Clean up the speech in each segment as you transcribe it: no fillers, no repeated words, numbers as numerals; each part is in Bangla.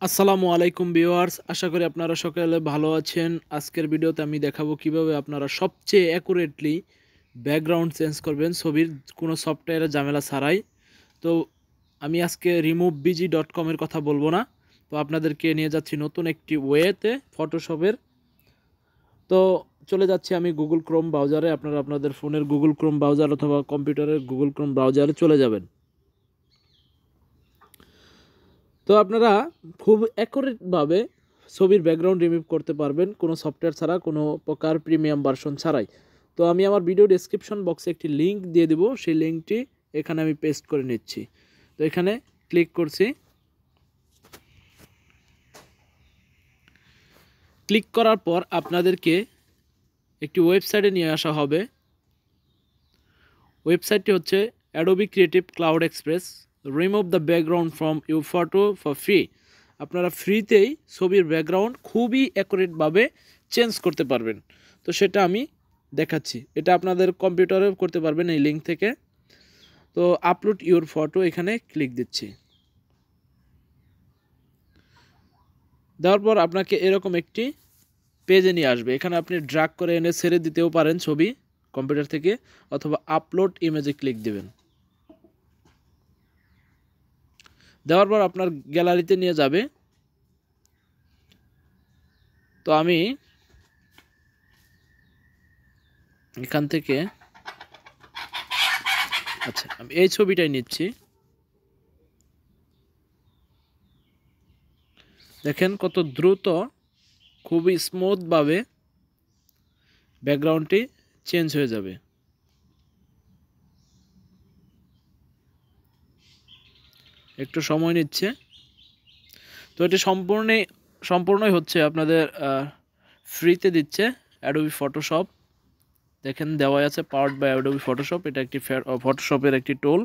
আসসালামু আলাইকুম ভিউয়ার্স, আশা করি আপনারা সকলে ভালো আছেন। আজকের ভিডিওতে আমি দেখাবো কিভাবে আপনারা সবচেয়ে অ্যাকুরেটলি ব্যাকগ্রাউন্ড চেঞ্জ করবেন ছবির কোনো সফটওয়্যারের ঝামেলা ছাড়াই। তো আমি আজকে 𝐒𝐩𝐵G.com এর কথা বলবো না, তো আপনাদেরকে নিয়ে যাচ্ছি নতুন একটি ওয়েতে ফটোশপের। তো চলে যাচ্ছি আমি গুগল ক্রোম ব্রাউজারে। আপনারা আপনাদের ফোনের গুগল ক্রোম ব্রাউজার অথবা কম্পিউটারের গুগল ক্রোম ব্রাউজারে চলে যাবেন। তো আপনারা খুব অ্যাকুরেটভাবে ছবির ব্যাকগ্রাউন্ড রিমুভ করতে পারবেন কোনো সফটওয়্যার ছাড়া, কোনো প্রকার প্রিমিয়াম ভার্সন ছাড়াই। তো আমি আমার ভিডিও ডেসক্রিপশন বক্সে একটি লিঙ্ক দিয়ে দেবো, সেই লিঙ্কটি এখানে আমি পেস্ট করে নিচ্ছি। তো এখানে ক্লিক করছি। ক্লিক করার পর আপনাদেরকে একটি ওয়েবসাইটে নিয়ে আসা হবে। ওয়েবসাইটটি হচ্ছে adobe creative cloud express remove the background from your photo for free। আপনারা ফ্রিতেই ছবির ব্যাকগ্রাউন্ড খুবই অ্যাকুরেটভাবে চেঞ্জ করতে পারবেন। তো সেটা আমি দেখাচ্ছি। এটা আপনাদের কম্পিউটারেও করতে পারবেন এই লিঙ্ক থেকে। তো আপলোড ইউর ফটো এখানে ক্লিক দিচ্ছি। দেওয়ার পর আপনাকে এরকম একটি পেজে নিয়ে আসবে। এখানে আপনি ড্র্যাগ করে এনে ছেড়ে দিতেও পারেন ছবি কম্পিউটার থেকে, অথবা আপলোড ইমেজে ক্লিক দিবেন। দেওয়ার পর আপনার গ্যালারিতে নিয়ে যাবে। তো আমি এখান থেকে আমি এই ছবিটাই নিচ্ছি। দেখেন কত দ্রুত, খুবই স্মুথভাবে ব্যাকগ্রাউন্ডটি চেঞ্জ হয়ে যাবে। একটু সময় নিচ্ছে। তো এটি সম্পূর্ণই হচ্ছে আপনাদের ফ্রিতে দিচ্ছে অ্যাডোবি ফটোশপ। দেখেন দেওয়া আছে পাওয়ার্ড বাই অ্যাডোবি ফটোশপ। এটা একটি ফটোশপের একটি টুল।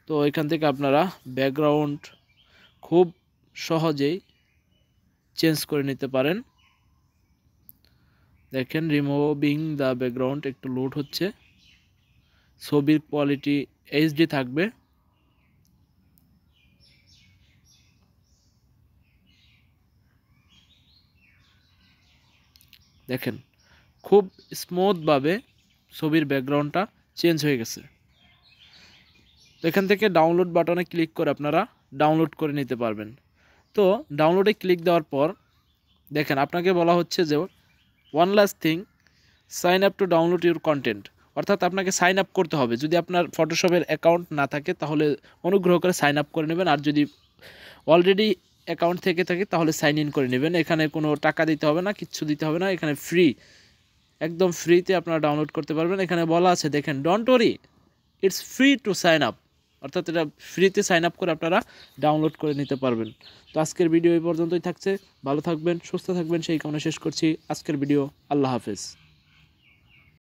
তো এখান থেকে আপনারা ব্যাকগ্রাউন্ড খুব সহজেই চেঞ্জ করে নিতে পারেন। দেখেন রিমুভিং দ্য ব্যাকগ্রাউন্ড একটু লোড হচ্ছে। ছবির কোয়ালিটি এইচডি থাকবে। দেখেন খুব স্মুথভাবে ছবির ব্যাকগ্রাউন্ডটা চেঞ্জ হয়ে গেছে। তো এখান থেকে ডাউনলোড বাটনে ক্লিক করে আপনারা ডাউনলোড করে নিতে পারবেন। তো ডাউনলোডে ক্লিক দেওয়ার পর দেখেন আপনাকে বলা হচ্ছে যে one last thing, sign up to download your content. অর্থাৎ আপনাকে সাইন আপ করতে হবে। যদি আপনার ফটোশপের অ্যাকাউন্ট না থাকে তাহলে অনুগ্রহ করে সাইন আপ করে নেবেন, আর যদি অলরেডি অ্যাকাউন্ট থেকে থাকে তাহলে সাইন ইন করে নেবেন। এখানে কোনো টাকা দিতে হবে না, কিচ্ছু দিতে হবে না। এখানে ফ্রি, একদম ফ্রিতে আপনারা ডাউনলোড করতে পারবেন। এখানে বলা আছে দেখেন, don't worry, it's free to sign up. অর্থাৎ এটা ফ্রিতে সাইন আপ করে আপনারা ডাউনলোড করে নিতে পারবেন। তো আজকের ভিডিও এই পর্যন্তই থাকছে। ভালো থাকবেন, সুস্থ থাকবেন, সেই কামনা শেষ করছি আজকের ভিডিও। আল্লাহ হাফেজ।